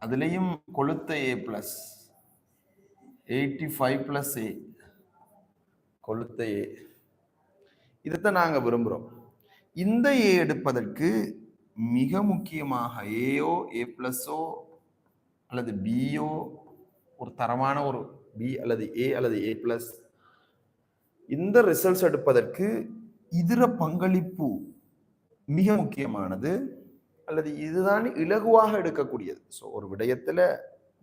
அதுலேயும் கொளுத்த A plus 85 plus A கொளுத்த A இதைத்தான் நாங்கள் விரும்புகிறோம். இந்த A எடுப்பதற்கு மிக முக்கியமாக ஏயோ A ப்ளஸோ அல்லது பியோ ஒரு தரமான ஒரு பி அல்லது A அல்லது A ப்ளஸ் இந்த ரிசல்ட்ஸ் எடுப்பதற்கு இதர பங்களிப்பு மிக முக்கியமானது அல்லது இதுதான் இலகுவாக எடுக்கக்கூடியது. ஸோ ஒரு விடயத்துல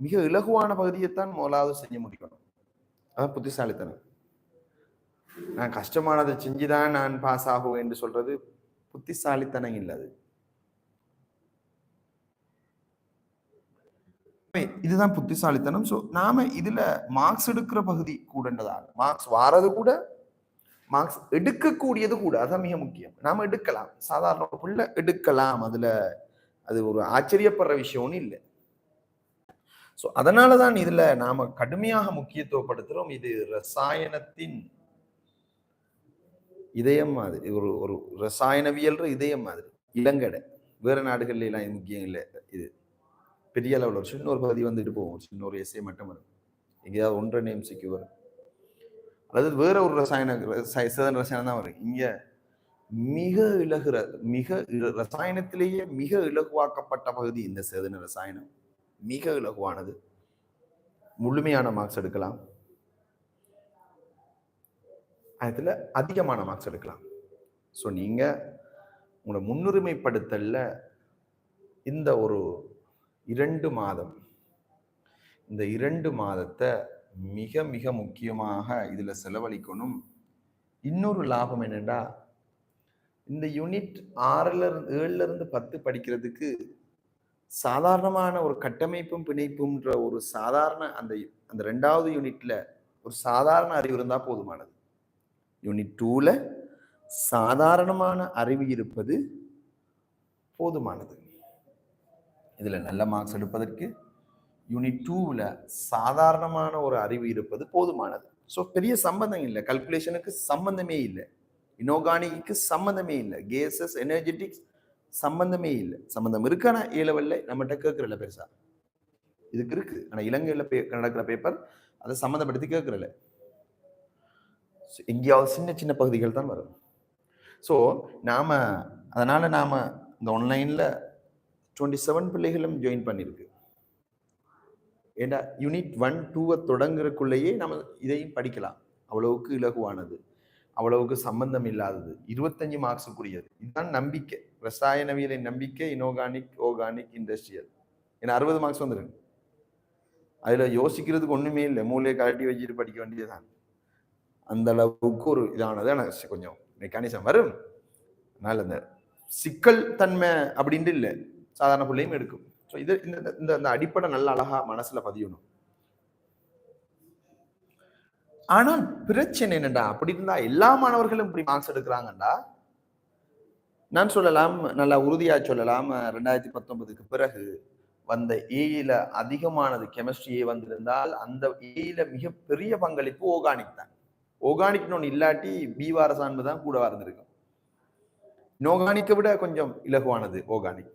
மிக இலகுவான பகுதியைத்தான் முதலாவது செய்ய முடிக்கணும். அதான் புத்திசாலித்தனம். நான் கஷ்டமானதை செஞ்சுதான் நான் பாஸ் ஆகுவேன் என்று சொல்றது புத்திசாலித்தனம் இல்லது. இதுதான் புத்திசாலித்தனம். ஸோ நாம இதுல மார்க்ஸ் எடுக்கிற பகுதி கூடன்றதால் மார்க்ஸ் வாரது கூட மார்க்ஸ் எடுக்கக்கூடியது கூட அதான் மிக முக்கியம். நாம எடுக்கலாம், சாதாரண புள்ள எடுக்கலாம், அதுல அது ஒரு ஆச்சரியப்படுற விஷயம்னு இல்லை. ஸோ அதனாலதான் இதுல நாம கடுமையாக முக்கியத்துவப்படுத்துறோம். இது ரசாயனத்தின் இதயம் மாதிரி, ஒரு ஒரு ரசாயனவியல் இதயம் மாதிரி. இளங்கடை வேற நாடுகள்ல எல்லாம் முக்கியம் இல்லை. இது பெரிய அளவில் ஒரு சின்ன ஒரு பகுதி வந்துட்டு போகும், சின்ன ஒரு எஸ்ஏ மட்டும் வரும், எங்கேயாவது ஒன்றரை MCQ வரும், அல்லது வேற ஒரு சேதன ரசாயனம் தான் வரும். இங்க மிக ரசாயனத்திலேயே மிக இலகுவாக்கப்பட்ட பகுதி இந்த சேதன ரசாயனம். மிக இலகுவானது, முழுமையான மார்க்ஸ் எடுக்கலாம், அதுல அதிகமான மார்க்ஸ் எடுக்கலாம். ஸோ நீங்க உங்களோட முன்னுரிமைப்படுத்தல இந்த ஒரு 2 மாதம், இந்த 2 மாதத்தை மிக மிக முக்கியமாக இதுல செலவழிக்கணும். இன்னொரு லாபம் என்னன்னா, இந்த யூனிட் 7ல இருந்து 10 படிக்கிறதுக்கு சாதாரணமான ஒரு கட்டமைப்பும் பிணைப்பும்ன்ற ஒரு சாதாரண அந்த 2வது யூனிட்ல ஒரு சாதாரண அறிவு இருந்தா போதுமானது. யூனிட் 2ல சாதாரணமான அறிவு இருப்பது போதுமானது. இதுல நல்ல மார்க்ஸ் எடுப்பதற்கு யூனிட் 2ல சாதாரணமான ஒரு அறிவு இருப்பது போதுமானது. ஸோ பெரிய சம்பந்தம் இல்லை, கல்குலேஷனுக்கு சம்பந்தமே இல்லை, இனோகானிக்கு சம்பந்தமே இல்லை, கேசஸ் எனர்ஜெட்டிக்ஸ் சம்பந்தமே இல்லை. சம்பந்தம் இருக்கான A லெவல்ல நம்மகிட்ட கேட்கறல பெருசா, இதுக்கு இருக்கு. ஆனா இலங்கையில நடக்கிற பேப்பர் அதை சம்மந்தப்படுத்தி கேட்கறல, எங்கேயாவது சின்ன சின்ன பகுதிகள் தான் வரும். ஸோ அதனால நாம இந்த ஆன்லைன்ல 27 பிள்ளைகளும் ஜாயின் பண்ணிருக்கு. ஏன்னா யூனிட் 1, 2 தொடங்குறதுக்குள்ளேயே நம்ம இதையும் படிக்கலாம். அவ்வளவுக்கு இலகுவானது, அவ்வளவுக்கு சம்பந்தம் இல்லாதது, 25 மார்க்ஸுக்குரியது. இதுதான் நம்பிக்கை, ரசாயனவியலின் நம்பிக்கை, இனோகானிக், ஓர்கானிக், இண்டஸ்ட்ரியல். ஏன்னா 60 மார்க்ஸ் வந்துருக்கு. அதுல யோசிக்கிறதுக்கு ஒண்ணுமே இல்லை, மூளையை கழட்டி வச்சுட்டு படிக்க வேண்டியதுதான். அந்த அளவுக்கு ஒரு இதானது. எனக்கு கொஞ்சம் மெக்கானிசம் வரும், அதனால இந்த சிக்கல் தன்மை அப்படின்ட்டு இல்லை, சாதாரண பிள்ளையும் எடுக்கும். ஸோ இது இந்த அடிப்படை நல்ல அழகா மனசுல பதியணும். ஆனால் பிரச்சனை என்னடா, அப்படி இருந்தா எல்லா மாணவர்களும் இப்படி மார்க்ஸ் எடுக்கிறாங்கடா, நான் சொல்லலாம், நல்லா உறுதியா சொல்லலாம், 2019க்கு பிறகு வந்த ஏல அதிகமானது கெமிஸ்ட்ரியே வந்திருந்தால் அந்த ஏல மிகப்பெரிய பங்களிப்பு ஓர்கானிக் தான். ஓர்கானிக்னு ஒன்று இல்லாட்டி பீவார சார்பு தான் கூட இருந்திருக்கும். இனோகானிக்கை விட கொஞ்சம் இலகுவானது ஓர்கானிக்,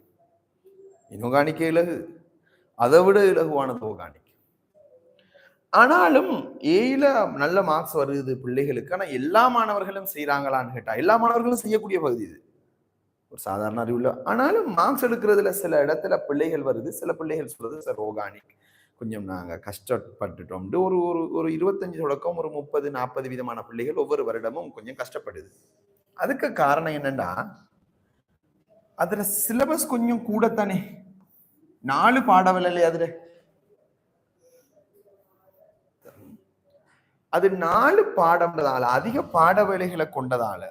இனோகானிக்கே இலகு, அதை விட இலகுவானது ஓர்கானிக். ஆனாலும் ஏல நல்ல மார்க்ஸ் வருது பிள்ளைகளுக்கு. ஆனா எல்லா மாணவர்களும் செய்யறாங்களான்னு கேட்டா எல்லா மாணவர்களும் செய்யக்கூடிய பகுதி இது, ஒரு சாதாரண அறிவுல. ஆனாலும் மார்க்ஸ் எடுக்கிறதுல சில இடத்துல பிள்ளைகள் வருது, சில பிள்ளைகள் சொல்றது சார் ஓர்கானிக் கொஞ்சம் நாங்க கஷ்டப்பட்டுட்டோம். ஒரு 25 தொடக்கம் ஒரு 30-40 விதமான பிள்ளைகள் ஒவ்வொரு வருடமும் கொஞ்சம் கஷ்டப்படுது. அதுக்கு காரணம் என்னன்னா, அதுல சிலபஸ் கொஞ்சம் கூடத்தானே, 4 பாடவில்லை அதுல, அது 4 பாடம்ன்றதால அதிக பாட வேலைகளை கொண்டதால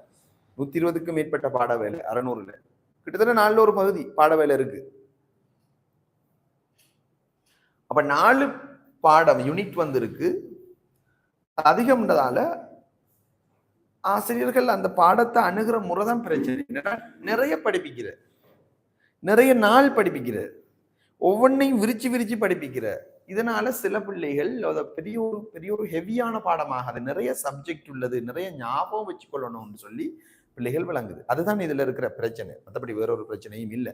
120க்கும் மேற்பட்ட பாட வேலை 600ல கிட்டத்தட்ட 4 ஒரு பகுதி பாட வேலை இருக்கு. அப்ப 4 பாடம் யூனிட் இருக்கு, அதிகம்ன்றதால ஆசிரியர்கள் அந்த பாடத்தை அணுகிற முறைதான் பிரச்சனை. நிறைய படிப்பிக்கிற, நிறைய நாள் படிப்பிக்கிற, ஒவ்வொன்றையும் விரிச்சு படிப்பிக்கிற. இதனால சில பிள்ளைகள் பெரிய ஒரு ஹெவியான பாடமாக, அது நிறைய சப்ஜெக்ட் உள்ளது, நிறைய ஞாபகம் வச்சுக்கொள்ளணும்னு சொல்லி பிள்ளைகள் விளங்குது. அதுதான் இதுல இருக்கிற பிரச்சனை, மற்றபடி வேற ஒரு பிரச்சனையும் இல்லை.